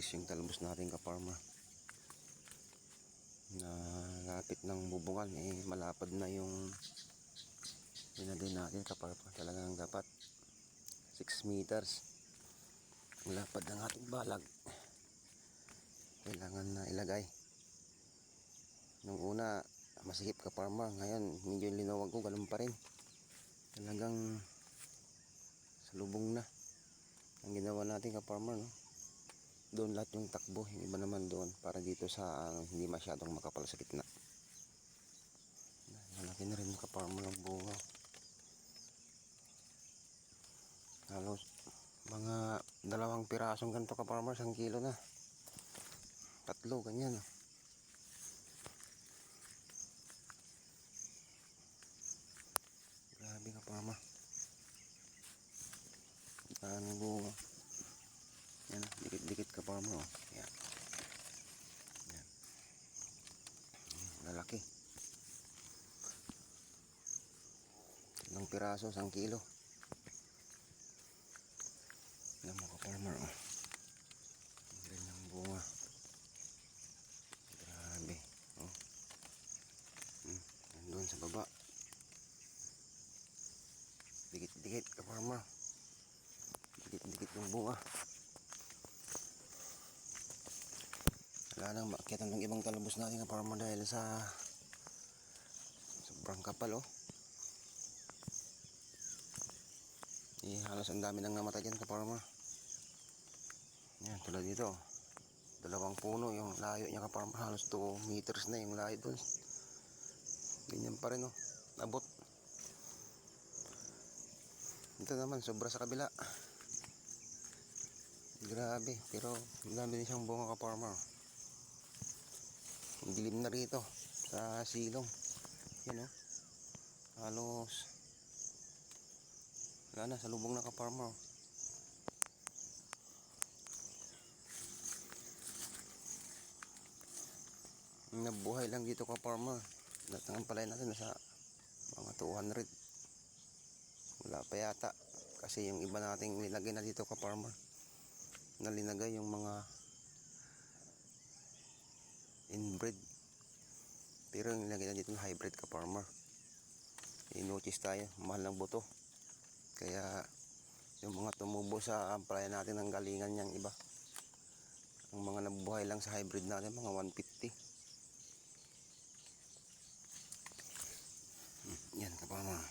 buntis yung talbos natin ka-farmer. Na lapit ng bubungan, malapad na yung pinagay natin ka-farmer. Talagang dapat 6 meters ang lapad ng ating balag. Kailangan na ilagay. Nung una masikip ka-farmer, ngayon medyo linawag ko, ganun pa rin. Talagang salubong na ang ginawa natin ka-farmer, no? Doon lahat yung takbo, yung iba naman doon para dito sa hindi masyadong makapal sa gitna. Malaki na rin ka-farmer ang bunga. Halos mga 2 pirasong ganito ka-farmer, 1 kilo na. 3 ganyan. Grabe ka-farmer. Ang bunga. Yan, dikit-dikit ka-farmer, oh. Yan. Yan. Lalaki. 3 piraso, 1 kilo. Yan mo ka-farmer, oh. Ganyan ang bunga. Grabe, oh. Nandun sa baba. Dikit-dikit ka-farmer. Dikit-dikit yung bunga. Wala nang maakyatan ng ibang talbos natin ka-farmer dahil sa sobrang kapal, oh. Halos ang dami nang namatay dyan ka-farmer. Yan, tulad dito, 2 puno yung layo niya ka-farmer. Halos 2 meters na yung layo dun. Ganyan pa rin, oh. Abot. Ito naman, sobra sa kabila. Grabe, pero dami din siyang bunga ka-farmer. Dilim na rito sa silong. Yan, oh. Halos wala na, salubong na ka-farmer. Nabuhay lang dito ka-farmer. Lahat ng palay natin nasa mga 200. Wala pa yata kasi yung iba nating nilagay na dito ka-farmer, nalinagay yung mga inbred, pero yung nilagay na dito na hybrid ka-farmer. I-notice tayo, mahal ng buto, kaya yung mga tumubo sa ampalaya natin ng galingan niyang iba, ang mga nabuhay lang sa hybrid natin mga 150. Yan ka-farmer.